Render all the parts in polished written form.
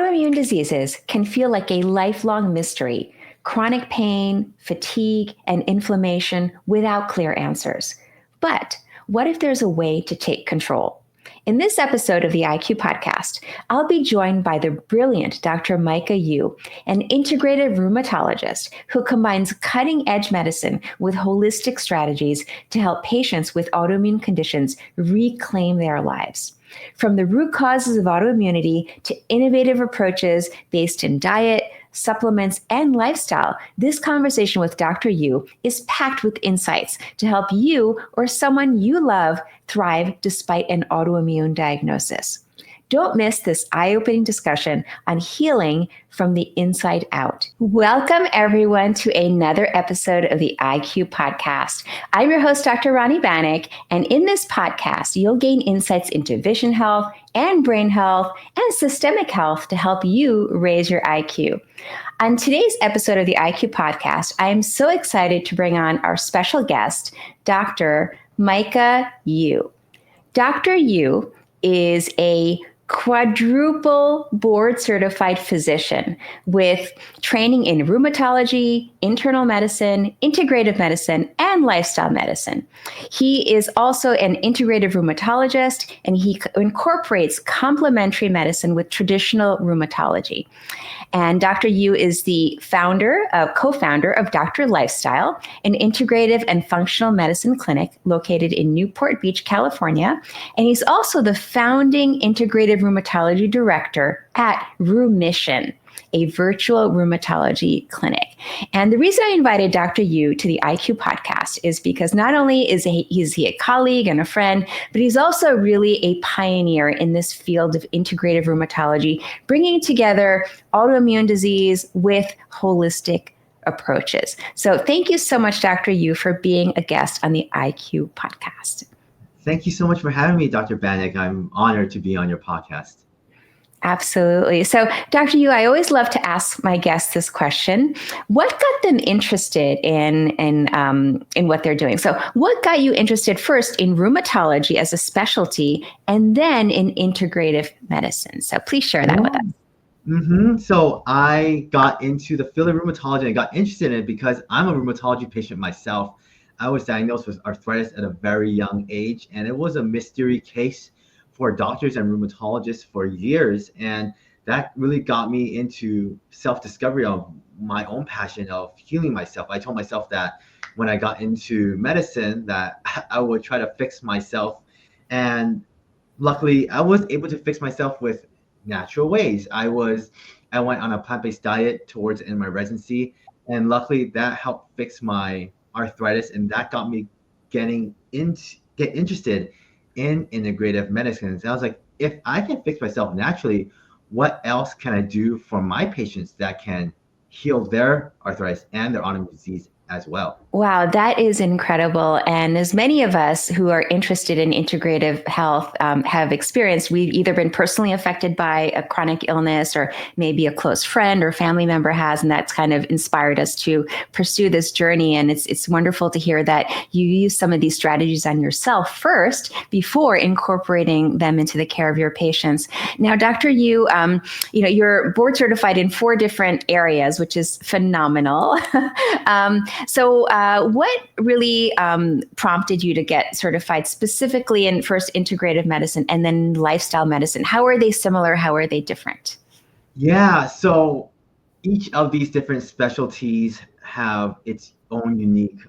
Autoimmune diseases can feel like a lifelong mystery, chronic pain, fatigue, and inflammation without clear answers. But what if there's a way to take control? In this episode of the IQ podcast, I'll be joined by the brilliant Dr. Micah Yu, an integrative rheumatologist who combines cutting-edge medicine with holistic strategies to help patients with autoimmune conditions reclaim their lives. From the root causes of autoimmunity to innovative approaches based in diet, supplements, and lifestyle, this conversation with Dr. Yu is packed with insights to help you or someone you love thrive despite an autoimmune diagnosis. Don't miss this eye-opening discussion on healing from the inside out. Welcome, everyone, to another episode of the IQ podcast. I'm your host, Dr. Rani Banik, and in this podcast, you'll gain insights into vision health and brain health and systemic health to help you raise your IQ. On today's episode of the IQ podcast, I am so excited to bring on our special guest, Dr. Micah Yu. Dr. Yu is a quadruple board certified physician with training in rheumatology, internal medicine, integrative medicine, and lifestyle medicine. He is also an integrative rheumatologist, and he incorporates complementary medicine with traditional rheumatology. And Dr. Yu is the co-founder of Dr. Lifestyle, an integrative and functional medicine clinic located in Newport Beach, California. And he's also the founding integrative rheumatology director at Rheumission, a virtual rheumatology clinic. And the reason I invited Dr. Yu to the IQ podcast is because not only is he a colleague and a friend, but he's also really a pioneer in this field of integrative rheumatology, bringing together autoimmune disease with holistic approaches. So thank you so much, Dr. Yu, for being a guest on the IQ podcast. Thank you so much for having me, Dr. Banik. I'm honored to be on your podcast. Absolutely. So, Dr. Yu, I always love to ask my guests this question: what got them interested in what they're doing? So, what got you interested first in rheumatology as a specialty, and then in integrative medicine? So, please share that with us. So, I got into the field of rheumatology and I got interested in it because I'm a rheumatology patient myself. I was diagnosed with arthritis at a very young age, and it was a mystery case for doctors and rheumatologists for years. And that really got me into self-discovery of my own passion of healing myself. I told myself that when I got into medicine that I would try to fix myself. And luckily I was able to fix myself with natural ways. I went on a plant-based diet towards the end of my residency. And luckily that helped fix my arthritis. And that got me get interested in integrative medicine. So I was like, if I can fix myself naturally, what else can I do for my patients that can heal their arthritis and their autoimmune disease as well? Wow, that is incredible. And as many of us who are interested in integrative health have experienced, we've either been personally affected by a chronic illness or maybe a close friend or family member has, and that's kind of inspired us to pursue this journey. And it's wonderful to hear that you use some of these strategies on yourself first before incorporating them into the care of your patients. Now, Dr. Yu, you're board certified in 4 different areas, which is phenomenal. So what really prompted you to get certified specifically in first integrative medicine and then lifestyle medicine? How are they similar? How are they different? Yeah, so each of these different specialties have its own unique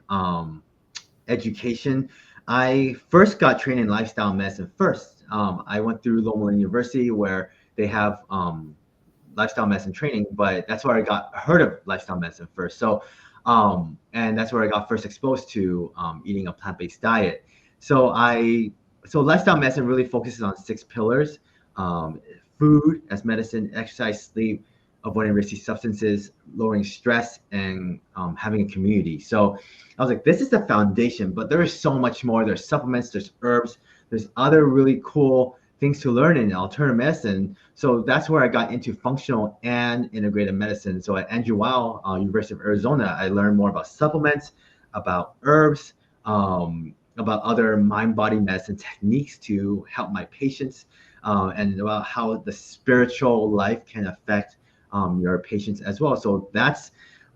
education. I first got trained in lifestyle medicine first. I went through Loma University where they have lifestyle medicine training, but that's where I got heard of lifestyle medicine first. So and that's where I got first exposed to eating a plant-based diet. So lifestyle medicine really focuses on 6 pillars: food as medicine, exercise, sleep, avoiding risky substances, lowering stress, and having a community. So I was like, this is the foundation, but there is so much more. There's supplements, there's herbs, there's other really cool things to learn in alternative medicine. So that's where I got into functional and integrative medicine. So at Andrew Weil, University of Arizona, I learned more about supplements, about herbs, about other mind-body medicine techniques to help my patients. and about how the spiritual life can affect your patients as well. So that's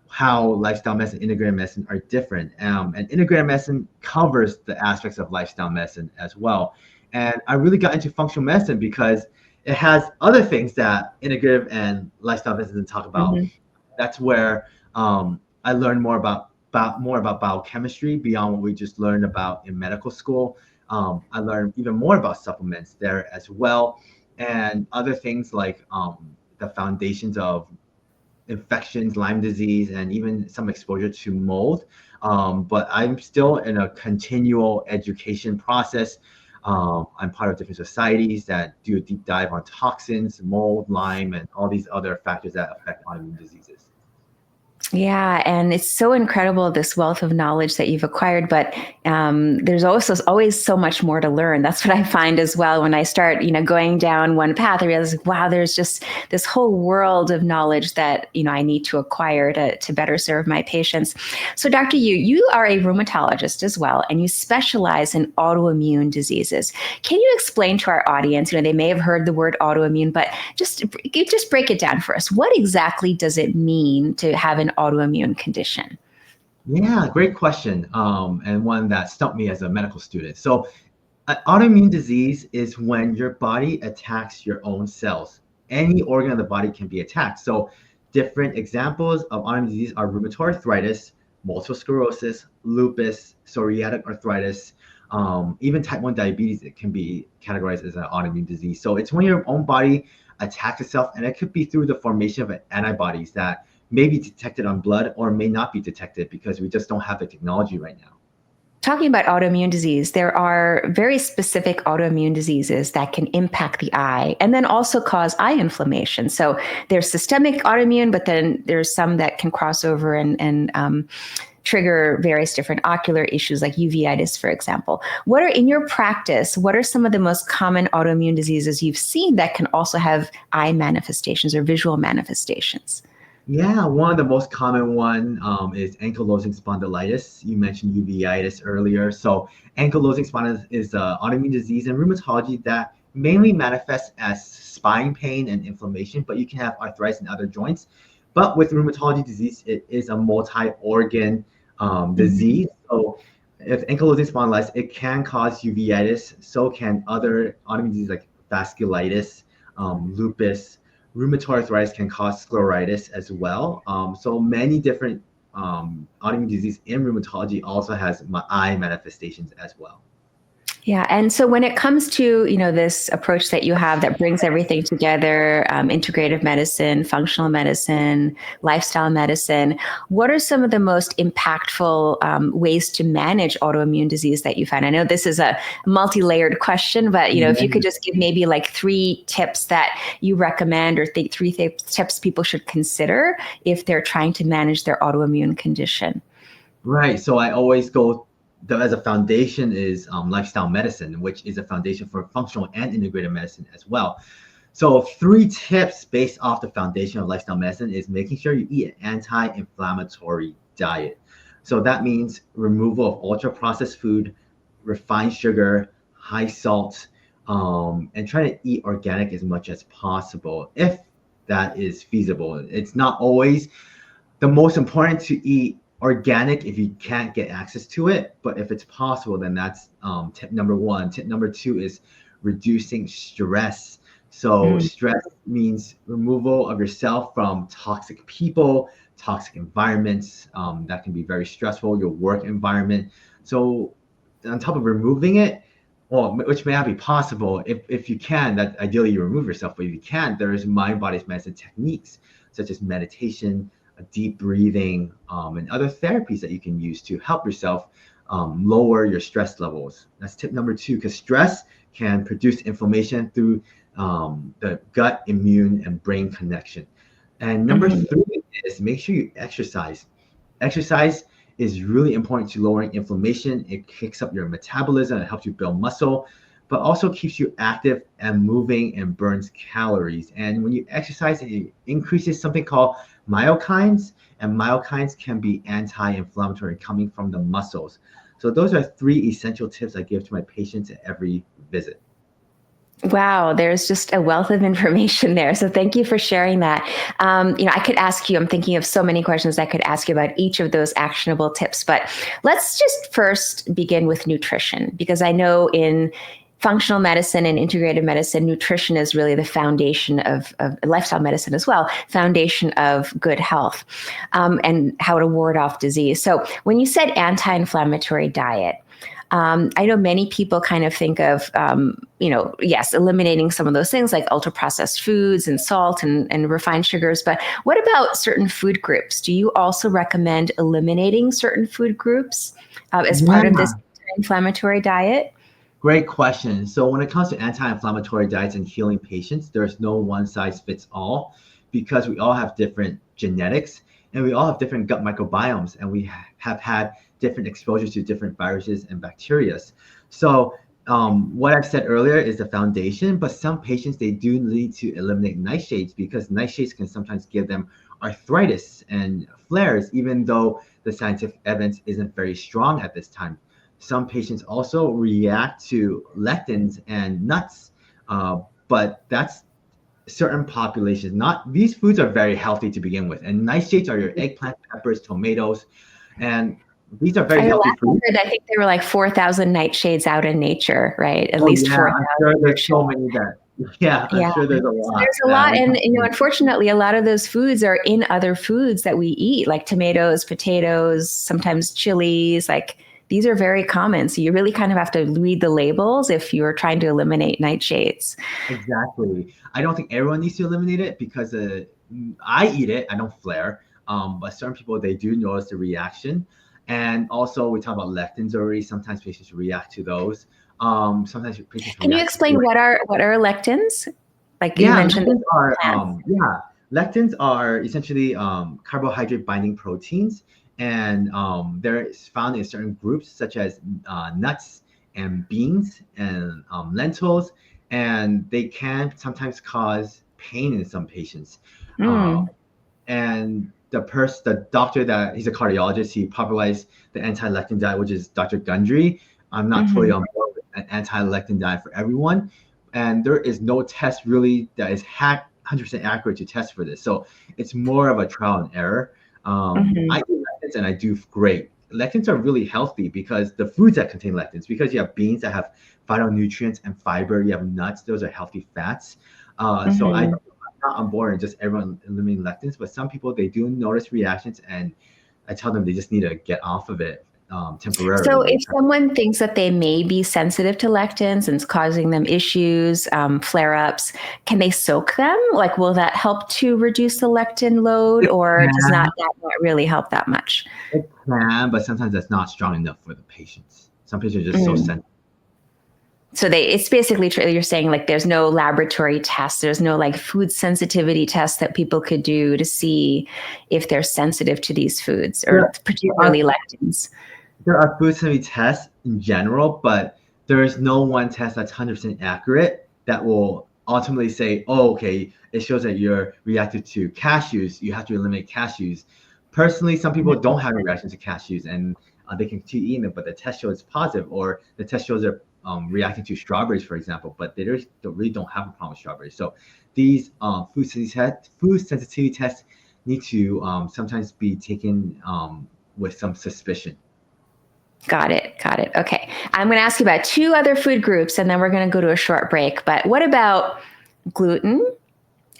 how lifestyle medicine, integrative medicine are different. And integrative medicine covers the aspects of lifestyle medicine as well. And I really got into functional medicine because it has other things that integrative and lifestyle medicine talk about. Hmm. That's where I learned more about biochemistry beyond what we just learned about in medical school. I learned even more about supplements there as well, and other things like the foundations of infections, Lyme disease, and even some exposure to mold. But I'm still in a continual education process. I'm part of different societies that do a deep dive on toxins, mold, Lyme, and all these other factors that affect autoimmune diseases. Yeah, and it's so incredible, this wealth of knowledge that you've acquired, but there's also always so much more to learn. That's what I find as well when I start, going down one path. I realize, wow, there's just this whole world of knowledge that, I need to acquire to better serve my patients. So Dr. Yu, you are a rheumatologist as well, and you specialize in autoimmune diseases. Can you explain to our audience, they may have heard the word autoimmune, but just break it down for us. What exactly does it mean to have an autoimmune condition? Yeah, great question, and one that stumped me as a medical student. So, an autoimmune disease is when your body attacks your own cells. Any organ of the body can be attacked. So, different examples of autoimmune disease are rheumatoid arthritis, multiple sclerosis, lupus, psoriatic arthritis, even type 1 diabetes. It can be categorized as an autoimmune disease. So, it's when your own body attacks itself, and it could be through the formation of antibodies that may be detected on blood or may not be detected because we just don't have the technology right now. Talking about autoimmune disease, there are very specific autoimmune diseases that can impact the eye and then also cause eye inflammation. So there's systemic autoimmune, but then there's some that can cross over and trigger various different ocular issues like uveitis, for example. What are, in your practice, what are some of the most common autoimmune diseases you've seen that can also have eye manifestations or visual manifestations? Yeah, one of the most common one is ankylosing spondylitis. You mentioned uveitis earlier. So ankylosing spondylitis is an autoimmune disease in rheumatology that mainly manifests as spine pain and inflammation, but you can have arthritis in other joints. But with rheumatology disease, it is a multi-organ Mhm. disease. So if ankylosing spondylitis, it can cause uveitis. So can other autoimmune diseases like vasculitis, lupus. Rheumatoid arthritis can cause scleritis as well. So many different autoimmune disease in rheumatology also has eye manifestations as well. Yeah, and so when it comes to this approach that you have that brings everything together, integrative medicine, functional medicine, lifestyle medicine, what are some of the most impactful ways to manage autoimmune disease that you find? I know this is a multi-layered question, but if you could just give maybe like 3 tips that you recommend, or tips people should consider if they're trying to manage their autoimmune condition. Right. So I always go as a foundation is lifestyle medicine, which is a foundation for functional and integrative medicine as well. So 3 tips based off the foundation of lifestyle medicine is making sure you eat an anti-inflammatory diet. So that means removal of ultra-processed food, refined sugar, high salt, and try to eat organic as much as possible if that is feasible. It's not always the most important to eat organic if you can't get access to it, but if it's possible, then that's tip number 1. Tip number 2 is reducing stress. So Mm. stress means removal of yourself from toxic people, toxic environments that can be very stressful, your work environment. So on top of removing it, well, which may not be possible, if you can, that ideally you remove yourself, but if you can't, there is mind body medicine techniques such as meditation, deep breathing, and other therapies that you can use to help yourself lower your stress levels. That's tip number 2, because stress can produce inflammation through the gut, immune, and brain connection. And number Mhm. 3 is make sure you exercise. Exercise is really important to lowering inflammation. It kicks up your metabolism, it helps you build muscle, but also keeps you active and moving and burns calories. And when you exercise, it increases something called myokines, and myokines can be anti-inflammatory coming from the muscles. So those are 3 essential tips I give to my patients at every visit. Wow, there's just a wealth of information there. So thank you for sharing that. I could ask you, I'm thinking of so many questions I could ask you about each of those actionable tips, but let's just first begin with nutrition, because I know in functional medicine and integrative medicine, nutrition is really the foundation of lifestyle medicine as well, foundation of good health, and how to ward off disease. So when you said anti-inflammatory diet, I know many people kind of think of, yes, eliminating some of those things like ultra processed foods and salt and refined sugars. But what about certain food groups? Do you also recommend eliminating certain food groups as part of this Yeah. inflammatory diet? Great question. So when it comes to anti-inflammatory diets and healing patients, there's no one size fits all because we all have different genetics and we all have different gut microbiomes and we have had different exposures to different viruses and bacteria. So what I've said earlier is the foundation, but some patients, they do need to eliminate nightshades because nightshades can sometimes give them arthritis and flares, even though the scientific evidence isn't very strong at this time. Some patients also react to lectins and nuts, but that's certain populations. Not these foods are very healthy to begin with, and nightshades are your eggplant, peppers, tomatoes, and these are very I know healthy last I foods. heard, I think there were like 4,000 nightshades out in nature, right? At Oh least yeah, I'm sure 4,000 or there's so. so many that. Yeah, I'm Yeah. sure there's a So lot there's a that lot. we And, don't. unfortunately, a lot of those foods are in other foods that we eat, like tomatoes, potatoes, sometimes chilies. Like these are very common. So you really kind of have to read the labels if you're trying to eliminate nightshades. Exactly. I don't think everyone needs to eliminate it because I eat it, I don't flare. But certain people they do notice the reaction. And also we talk about lectins already. Sometimes patients react to those. Sometimes patients Can you react to explain what are lectins? Like you yeah, mentioned, lectins are plants. lectins are essentially carbohydrate binding proteins, and they're found in certain groups such as nuts and beans and lentils, and they can sometimes cause pain in some patients. Uh, Mm, and the doctor that he's a cardiologist, he popularized the anti-lectin diet, which is Dr. Gundry. I'm not totally hmm. on board with an anti-lectin diet for everyone, and there is no test really that is 100% accurate to test for this. So it's more of a trial and error. Hmm. I do lectins and I do great. Lectins are really healthy because the foods that contain lectins, because you have beans that have phytonutrients and fiber, you have nuts, those are healthy fats. So Hmm. not on board and just everyone eliminating lectins, but some people they do notice reactions, and I tell them they just need to get off of it So, temporarily. if someone thinks that they may be sensitive to lectins and it's causing them issues, flare ups, can they soak them? Like, will that help to reduce the lectin load, It or does can, that not really help that much? it can, but sometimes that's not strong enough for the patients. Some patients are just so Mm. sensitive. So it's basically true. You're saying like there's no laboratory tests, there's no like food sensitivity tests that people could do to see if they're sensitive to these foods or There, there are particularly lectins. there are food sensitivity tests in general, but there is no one test that's 100% accurate that will ultimately say, oh, okay, it shows that you're reactive to cashews. You have to eliminate cashews. Personally, some people don't have a reaction to cashews and they can continue eating them, but the test shows it's positive, or the test shows they're reacting to strawberries, for example, but they really don't have a problem with strawberries. So these food sensitivity tests need to sometimes be taken with some suspicion. Got it. Got it. Okay. I'm going to ask you about two other food groups and then we're going to go to a short break. But what about gluten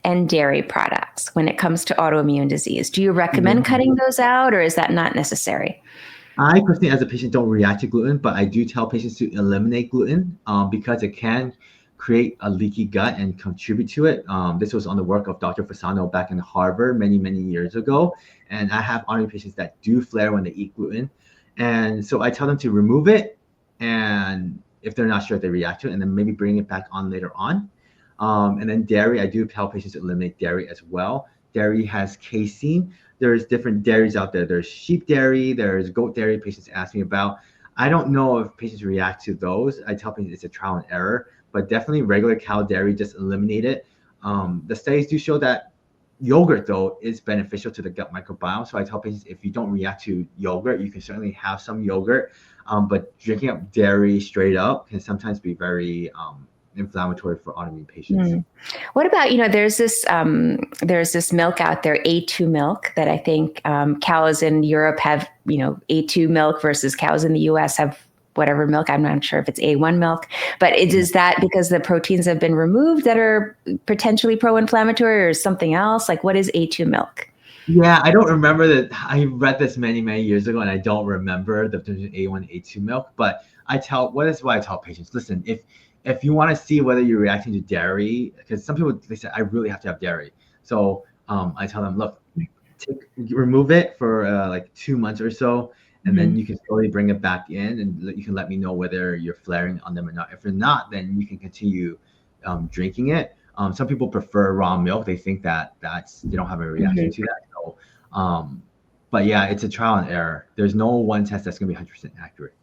and dairy products when it comes to autoimmune disease? Do you recommend cutting those out or is that not necessary? I personally, as a patient, don't react to gluten, but I do tell patients to eliminate gluten because it can create a leaky gut and contribute to it. This was on the work of Dr. Fasano back in Harvard many, many years ago. And I have autoimmune patients that do flare when they eat gluten. And so I tell them to remove it. And if they're not sure if they react to it, and then maybe bring it back on later on. And then dairy, I do tell patients to eliminate dairy as well. Dairy has casein. There's different dairies out there. There's sheep dairy, there's goat dairy patients ask me about. I don't know if patients react to those. I tell patients it's a trial and error, but definitely regular cow dairy, just eliminate it. The studies do show that yogurt, though, is beneficial to the gut microbiome. So I tell patients if you don't react to yogurt, you can certainly have some yogurt. But drinking up dairy straight up can sometimes be very inflammatory for autoimmune patients. What about, there's this milk out there, A2 milk, that I think cows in Europe have, A2 milk versus cows in the US have whatever milk. I'm not sure if it's A1 milk, but is that because the proteins have been removed that are potentially pro-inflammatory, or something else? Like, what is A2 milk? Yeah, I don't remember that. I read this many years ago, and I don't remember the difference between A1 and A2 milk. But what is what I tell patients: listen, if you want to see whether you're reacting to dairy, because some people, they say I really have to have dairy. So I tell them, look, remove it for like 2 months or so, and then you can slowly bring it back in, and you can let me know whether you're flaring on them or not. If you're not, then you can continue drinking it. Some people prefer raw milk. They think that they don't have a reaction to that. So, but yeah, it's a trial and error. There's no one test that's going to be 100% accurate.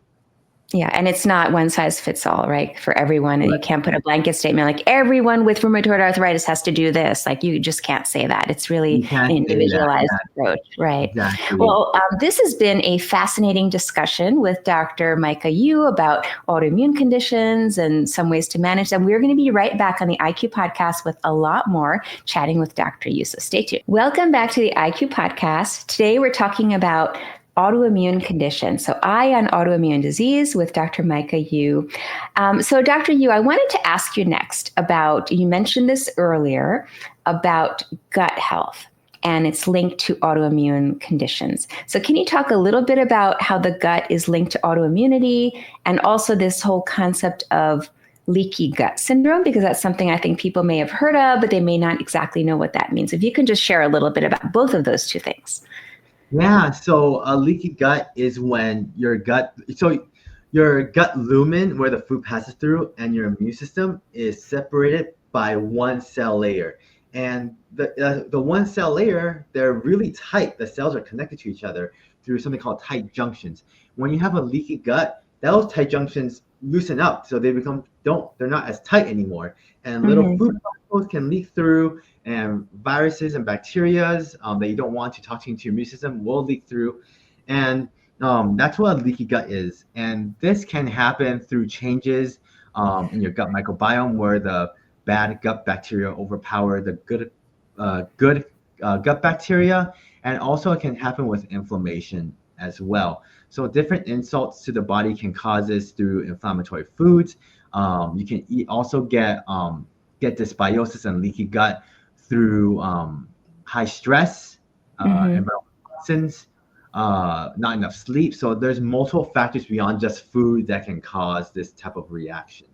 Yeah, and it's not one size fits all, right, for everyone. And Right. you can't put a blanket statement like everyone with rheumatoid arthritis has to do this. Like, you just can't say that. It's really You can't an say that. individualized Yeah, approach, right? exactly. Well, this has been a fascinating discussion with Dr. Micah Yu about autoimmune conditions and some ways to manage them. We're going to be right back on the IQ podcast with a lot more, chatting with Dr. Yu. So stay tuned. Welcome back to the IQ podcast. Today we're talking about autoimmune condition. So Eye on Autoimmune Disease with Dr. Micah Yu. So Dr. Yu, I wanted to ask you next about, you mentioned this earlier, about gut health and it's linked to autoimmune conditions. So can you talk a little bit about how the gut is linked to autoimmunity, and also this whole concept of leaky gut syndrome? Because that's something I think people may have heard of, but they may not exactly know what that means. If you can just share a little bit about both of those two things. Yeah, so a leaky gut is when your gut lumen, where the food passes through, and your immune system is separated by one cell layer. And the one cell layer, they're really tight. The cells are connected to each other through something called tight junctions. When you have a leaky gut, those tight junctions loosen up, so they're not as tight anymore. And little food particles can leak through, and viruses and bacteria that you don't want to talk into your immune system will leak through. And that's what a leaky gut is. And this can happen through changes in your gut microbiome, where the bad gut bacteria overpower the good gut bacteria. And also it can happen with inflammation as well. So different insults to the body can cause this through inflammatory foods. You can also get dysbiosis and leaky gut through high stress, environmental toxins, not enough sleep. So there's multiple factors beyond just food that can cause this type of reaction.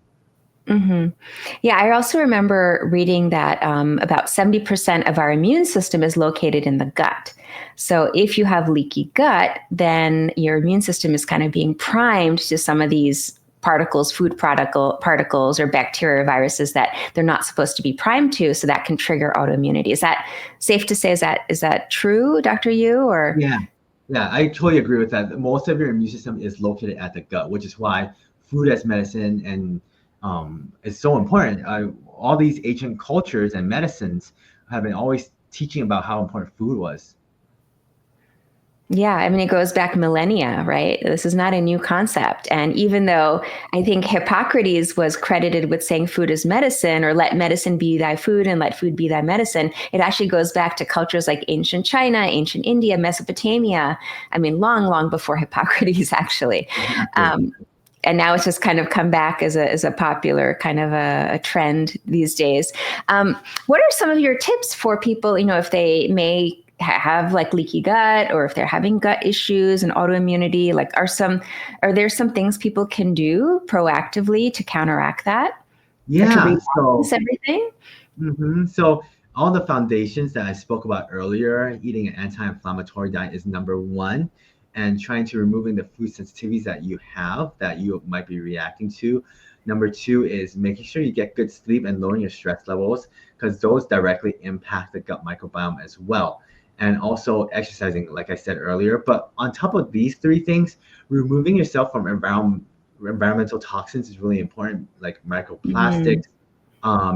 Yeah, I also remember reading that about 70% of our immune system is located in the gut. So if you have leaky gut, then your immune system is kind of being primed to some of these particles or bacteria or viruses that they're not supposed to be primed to, so that can trigger autoimmunity. Is that safe to say? Is that true, Dr. Yu? Or Yeah, I totally agree with that. Most of your immune system is located at the gut, which is why food as medicine and is so important. All these ancient cultures and medicines have been always teaching about how important food was. Yeah, I mean, it goes back millennia, right? This is not a new concept. And even though I think Hippocrates was credited with saying food is medicine, or let medicine be thy food and let food be thy medicine, it actually goes back to cultures like ancient China, ancient India, Mesopotamia. I mean, long before Hippocrates, actually. And now it's just kind of come back as a popular kind of a trend these days. What are some of your tips for people, if they may have like leaky gut, or if they're having gut issues and autoimmunity? Like, are there some things people can do proactively to counteract that? Or to Yeah, rebalance everything? so all the foundations that I spoke about earlier, eating an anti-inflammatory diet is number one, and trying to removing the food sensitivities that you have that you might be reacting to. Number two is making sure you get good sleep and lowering your stress levels, because those directly impact the gut microbiome as well. And also exercising, like I said earlier. But on top of these three things, removing yourself from environmental toxins is really important, like microplastics.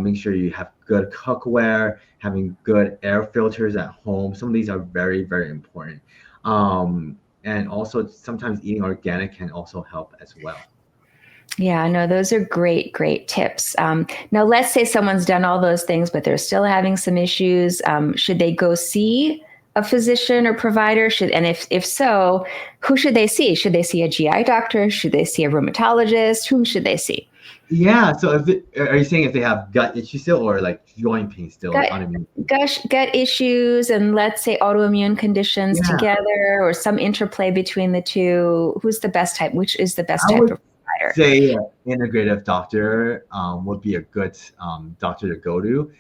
Make sure you have good cookware, having good air filters at home. Some of these are very, very important. And also sometimes eating organic can also help as well. Yeah, no, those are great, great tips. Now, let's say someone's done all those things, but they're still having some issues. Should they go see a physician or provider? And if so, who should they see? Should they see a GI doctor? Should they see a rheumatologist? Whom should they see? Yeah. So are you saying if they have gut issues still or like joint pain still, like Gut, autoimmune? gut issues, and let's say autoimmune conditions Yeah. together, or some interplay between the two. Who's the best type? Which is the best I type would of provider? say an integrative doctor would be a good doctor to go to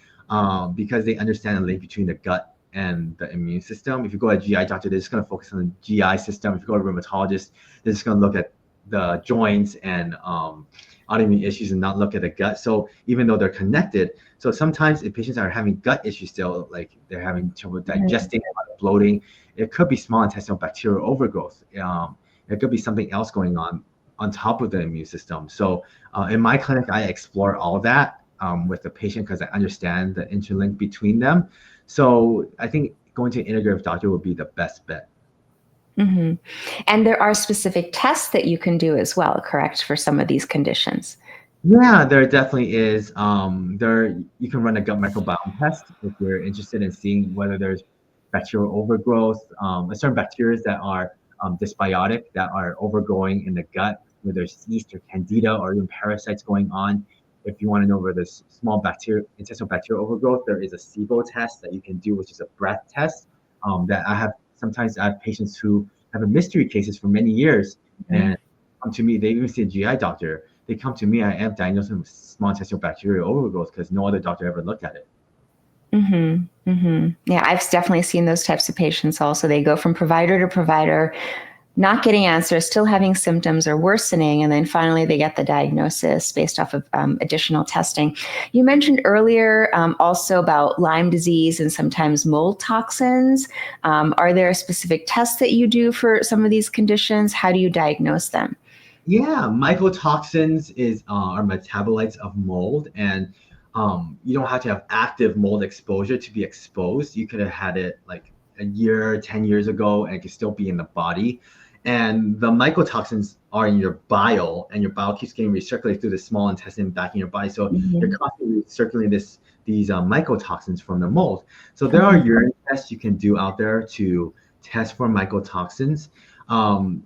because they understand the link between the gut and the immune system. If you go to a GI doctor, they're just going to focus on the GI system. If you go to a rheumatologist, they're just going to look at the joints and autoimmune issues and not look at the gut. So even though they're connected, so sometimes if patients are having gut issues still, like they're having trouble digesting, bloating, it could be small intestinal bacterial overgrowth. It could be something else going on top of the immune system. So in my clinic, I explore all that with the patient because I understand the interlink between them. So I think going to an integrative doctor would be the best bet. Mm-hmm. And there are specific tests that you can do as well, correct, for some of these conditions? Yeah, there definitely is. There you can run a gut microbiome test if you're interested in seeing whether there's bacterial overgrowth, certain bacteria that are dysbiotic, that are overgrowing in the gut, whether there's yeast or candida or even parasites going on. If you want to know whether there's small bacteria, intestinal bacterial overgrowth, there is a SIBO test that you can do, which is a breath test. That I have sometimes I have patients who have been mystery cases for many years Mm-hmm. and come to me. They even see a GI doctor. They come to me, I am diagnosed with small intestinal bacterial overgrowth because no other doctor ever looked at it. Mm-hmm. Mm-hmm. Yeah, I've definitely seen those types of patients also. They go from provider to provider, not getting answers, still having symptoms or worsening, and then finally they get the diagnosis based off of additional testing. You mentioned earlier also about Lyme disease and sometimes mold toxins. Are there specific tests that you do for some of these conditions? How do you diagnose them? Yeah, mycotoxins are metabolites of mold, and you don't have to have active mold exposure to be exposed. You could have had it like a year, 10 years ago, and it could still be in the body. And the mycotoxins are in your bile, and your bile keeps getting recirculated through the small intestine back in your body. So you're Mm-hmm. constantly circulating these mycotoxins from the mold. So there are Mm-hmm. urine tests you can do out there to test for mycotoxins. Um,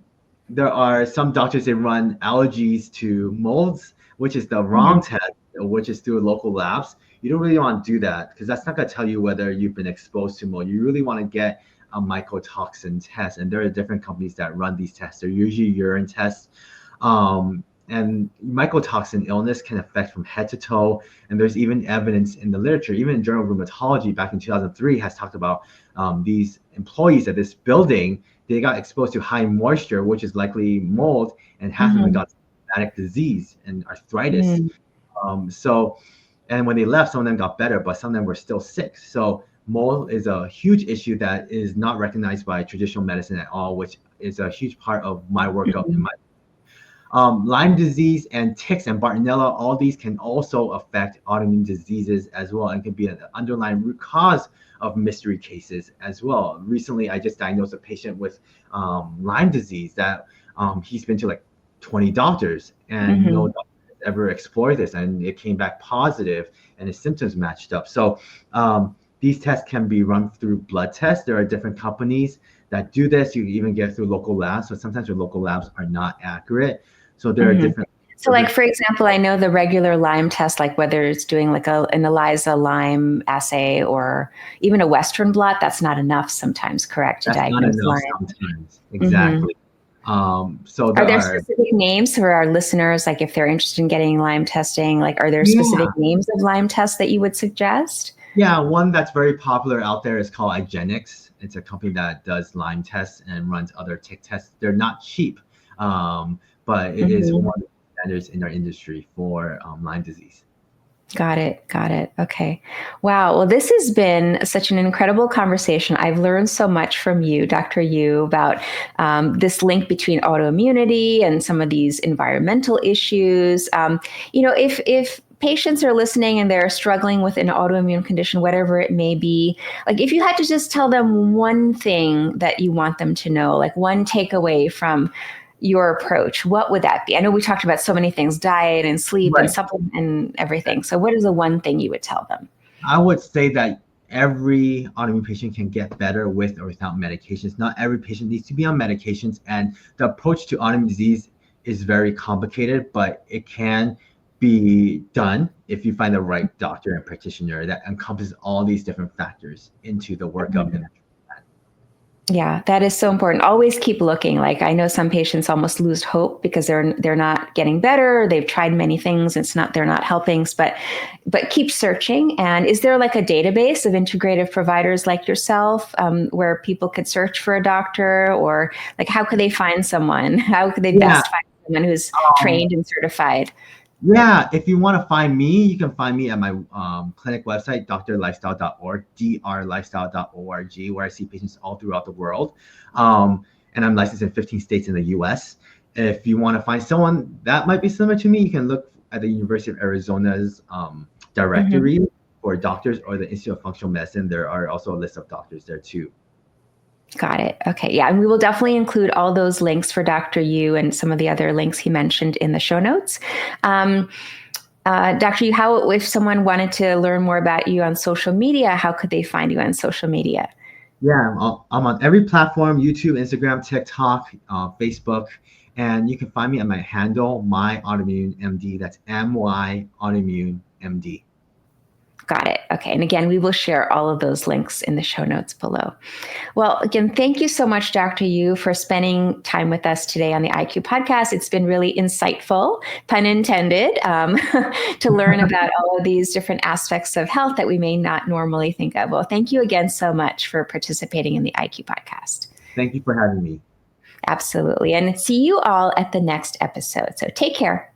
there are some doctors that run allergies to molds, which is the Mm-hmm. wrong test, which is through local labs. You don't really want to do that because that's not going to tell you whether you've been exposed to mold. You really want to get a mycotoxin test, and there are different companies that run these tests. They're usually urine tests. And mycotoxin illness can affect from head to toe. And there's even evidence in the literature, even in Journal of Rheumatology back in 2003 has talked about these employees at this building, they got exposed to high moisture, which is likely mold, and half of them Mm-hmm. got rheumatic disease and arthritis. Mm-hmm. So, and when they left, some of them got better, but some of them were still sick. So mold is a huge issue that is not recognized by traditional medicine at all, which is a huge part of my workup in my Lyme disease and ticks and Bartonella, all these can also affect autoimmune diseases as well and can be an underlying root cause of mystery cases as well. Recently, I just diagnosed a patient with Lyme disease that he's been to like 20 doctors and no Mm-hmm. doctor has ever explored this, and it came back positive and his symptoms matched up. So these tests can be run through blood tests. There are different companies that do this. You even get through local labs, but sometimes your local labs are not accurate. So there are Mm-hmm. different. So, like for example, I know the regular Lyme test, like whether it's doing like an ELISA Lyme assay or even a Western blot, that's not enough sometimes, correct, to That's not diagnose enough Lyme. sometimes. Mm-hmm. Exactly. So Are there there are, specific names for our listeners, like if they're interested in getting Lyme testing? Like, are there specific yeah, names of Lyme tests that you would suggest? yeah. One that's very popular out there is called IGeneX. It's a company that does Lyme tests and runs other tick tests. They're not cheap, but it is Mm-hmm. one of the standards in our industry for Lyme disease. Got it. Got it. Okay. Wow. Well, this has been such an incredible conversation. I've learned so much from you, Dr. Yu, about this link between autoimmunity and some of these environmental issues. If patients are listening and they're struggling with an autoimmune condition, whatever it may be, like if you had to just tell them one thing that you want them to know, like one takeaway from your approach, what would that be? I know we talked about so many things, diet and sleep and Right. supplement and everything. So what is the one thing you would tell them? I would say that every autoimmune patient can get better with or without medications. Not every patient needs to be on medications, and the approach to autoimmune disease is very complicated, but it can be done if you find the right doctor and practitioner that encompasses all these different factors into the workup. And Yeah, that is so important. Always keep looking. Like I know some patients almost lose hope because they're not getting better. They've tried many things. They're not helping. But keep searching. And is there like a database of integrative providers like yourself where people could search for a doctor, or like how could they find someone? How could they yeah, best find someone who's trained and certified? yeah, if you want to find me, you can find me at my clinic website, drlifestyle.org, drlifestyle.org, where I see patients all throughout the world. And I'm licensed in 15 states in the US. If you want to find someone that might be similar to me, you can look at the University of Arizona's directory for doctors, or the Institute of Functional Medicine. There are also a list of doctors there too. Got it. Okay. Yeah. And we will definitely include all those links for Dr. Yu and some of the other links he mentioned in the show notes. Dr. Yu, how, if someone wanted to learn more about you on social media, how could they find you on social media? Yeah, I'm on every platform: YouTube, Instagram, TikTok, Facebook, and you can find me at my handle, My Autoimmune MD. That's MY Autoimmune MD. Got it. Okay. And again, we will share all of those links in the show notes below. Well, again, thank you so much, Dr. Yu, for spending time with us today on the IQ podcast. It's been really insightful, pun intended, to learn about all of these different aspects of health that we may not normally think of. Well, thank you again so much for participating in the IQ podcast. Thank you for having me. Absolutely. And see you all at the next episode. So take care.